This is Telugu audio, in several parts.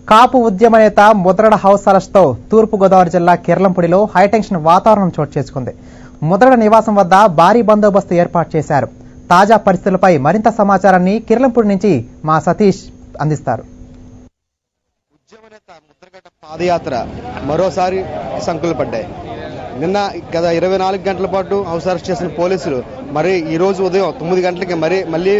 కాపు ఉద్యమ నేత ముద్రగడ హౌస్ అరెస్ట్తో తూర్పుగోదావరి జిల్లా కిర్లంపూడిలో హైటెన్షన్ వాతావరణం చోటు చేసుకుంది. ముద్రగడ నివాసం వద్ద భారీ బందోబస్తు ఏర్పాటు చేశారు. తాజా పరిస్థితులపై మరింత సమాచారాన్ని కిర్లంపూడి నుంచి మా సతీష్ అందిస్తారు. ఉద్యమ నేత ముద్రగడ పాదయాత్ర మరోసారి సంకులు పడ్డాయి. నిన్న గత 24 గంటల పాటు హౌస్ అరెస్ట్ చేసిన పోలీసులు మరి ఈ రోజు ఉదయం 9 గంటలకి మళ్ళీ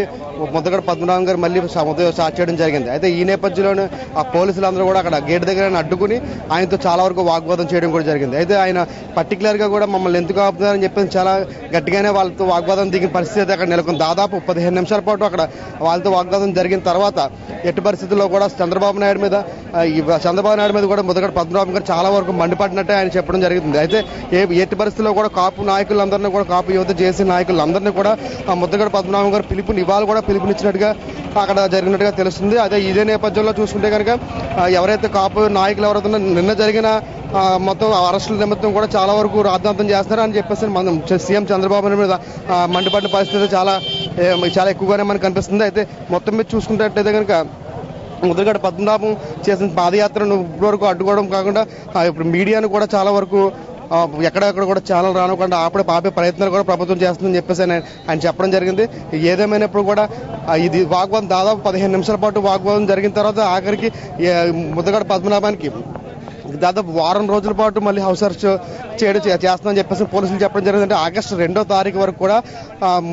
ముద్రగడ పద్మనాభం గారు మళ్ళీ ఉదయం స్టార్ట్ చేయడం జరిగింది. అయితే ఈ నేపథ్యంలోనే ఆ పోలీసులందరూ కూడా అక్కడ గేట్ దగ్గర అడ్డుకుని ఆయనతో చాలా వరకు వాగ్వాదం చేయడం కూడా జరిగింది. అయితే ఆయన పర్టికులర్ గా కూడా మమ్మల్ని ఎందుకు ఆపుతున్నారని చెప్పి చాలా గట్టిగానే వాళ్ళతో వాగ్వాదం దిగిన పరిస్థితి అయితే అక్కడ నెలకొంది. దాదాపు 15 నిమిషాల పాటు అక్కడ వాళ్ళతో వాగ్వాదం జరిగిన తర్వాత ఎట్టి పరిస్థితుల్లో కూడా చంద్రబాబు నాయుడు మీద కూడా ముద్రగడ పద్మనాభం గారు చాలా వరకు మండిపడినట్టే ఆయన చెప్పడం జరుగుతుంది. అయితే ఎట్టి పరిస్థితుల్లో కూడా కాపు నాయకులందరినీ కూడా కాపు యువత చేసే నాయకులందరినీ కూడా ముద్రగడ పద్మనాభం గారు ఇవాళ కూడా పిలుపునిచ్చినట్టుగా అక్కడ జరిగినట్టుగా తెలుస్తుంది. అదే ఇదే నేపథ్యంలో చూసుకుంటే కనుక ఎవరైతే కాపు నాయకులు ఎవరైతే నిన్న జరిగిన మొత్తం అరెస్టుల నిమిత్తం కూడా చాలా వరకు రాద్ధాంతం చేస్తారని అని చెప్పేసి మనం సీఎం చంద్రబాబు నాయుడు మీద మండిపడిన పరిస్థితి చాలా ఎక్కువగానే మనకు కనిపిస్తుంది. అయితే మొత్తం మీద చూసుకున్నట్టయితే కనుక ముద్రగడ పద్మనాభం చేసిన పాదయాత్రను ఇప్పటివరకు అడ్డుకోవడం కాకుండా ఇప్పుడు మీడియాను కూడా చాలా వరకు ఎక్కడెక్కడ కూడా ఛానల్ రానివ్వకుండా ఆపే ప్రయత్నాలు కూడా ప్రభుత్వం చేస్తుందని చెప్పేసి ఆయన చెప్పడం జరిగింది. ఏదేమైనప్పుడు కూడా ఇది వాగ్వాదం దాదాపు 15 నిమిషాల పాటు వాగ్వాదం జరిగిన తర్వాత ఆఖరికి ముద్రగడ పద్మనాభానికి దాదాపు వారం రోజుల పాటు మళ్ళీ హౌస్ అరెస్ట్ చేస్తామని చెప్పేసి పోలీసులు చెప్పడం జరిగింది. అంటే ఆగస్టు 2వ తారీఖు వరకు కూడా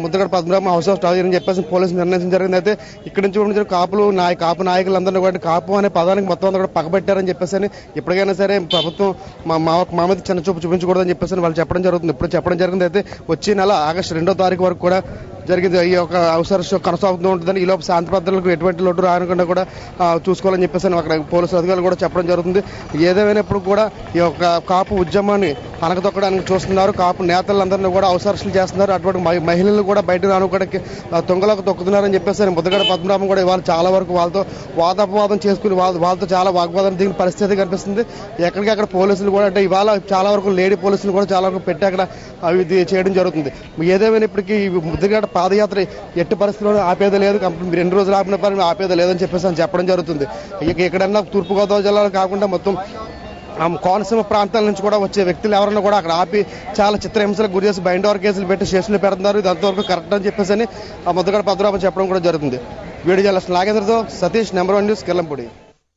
ముద్రగడ పద్మనాభం హౌస్ అరెస్ట్ అయ్యారని చెప్పేసి పోలీసులు నిర్ణయించడం జరిగింది. అయితే ఇక్కడి నుంచి కాపు నాయకులందరూ కూడా కాపు అనే పదానికి మొత్తం అంతా కూడా పగబెట్టారని చెప్పేసి ఇప్పటికైనా సరే ప్రభుత్వం మా మీద చిన్న చూపు చూపించకూడదని చెప్పేసి వాళ్ళు చెప్పడం జరుగుతుంది. ఇప్పుడు చెప్పడం జరిగింది. అయితే వచ్చే నెల ఆగస్టు 2వ తారీఖు వరకు కూడా జరిగింది. ఈ యొక్క హౌస్ అరెస్ట్ కొనసాగుతూ ఉంటుందని ఈలోపు శాంతి భద్రతలకు ఎటువంటి లోటు రాకుండా కూడా చూసుకోవాలని చెప్పేసి అక్కడ పోలీసు అధికారులు కూడా చెప్పడం జరుగుతుంది. ఏదేమైనప్పుడు కూడా ఈ యొక్క కాపు ఉద్యమాన్ని అనగతొక్కడానికి చూస్తున్నారు. కాపు నేతలందరినీ కూడా హౌస్ అరెస్టులు చేస్తున్నారు. అటువంటి మహిళలు కూడా బయట రానుకోవడానికి తొంగలకు తొక్కుతున్నారని చెప్పేసి ముద్రగడ పద్మనాభం కూడా ఇవాళ చాలా వరకు వాళ్ళతో వాదోపవాదం చేసుకుని వాళ్ళతో చాలా వాగ్వాదం దిగిన పరిస్థితి కనిపిస్తుంది. ఎక్కడికక్కడ పోలీసులు కూడా అంటే ఇవాళ చాలా వరకు లేడీ పోలీసులు కూడా చాలా వరకు పెట్టి అక్కడ ఇది చేయడం జరుగుతుంది. ఏదేమైనప్పటికీ ముద్రగడ పాదయాత్ర ఎట్టి పరిస్థితుల్లో ఆపేది లేదు. 2 రోజులు ఆపిన పని ఆపేది లేదని చెప్పేసి చెప్పడం జరుగుతుంది. ఎక్కడన్నా తూర్పుగోదావరి జిల్లాలో కాకుండా మొత్తం కోనసీమ ప్రాంతాల నుంచి కూడా వచ్చే వ్యక్తులు ఎవరన్నా కూడా అక్కడ ఆపి చాలా చిత్రహింసలకు గురి చేసి బైండ్ ఓవర్ కేసులు పెట్టి స్టేషన్లు పెడుతున్నారు. ఇది అంతవరకు కరెక్ట్ అని చెప్పేసి ముద్రగడ పద్మనాభం చెప్పడం కూడా జరుగుతుంది. వీడియో జర్నలిస్ట్ నాగేంద్రతో సతీష్, నెంబర్ 1 న్యూస్, కిర్లంపూడి.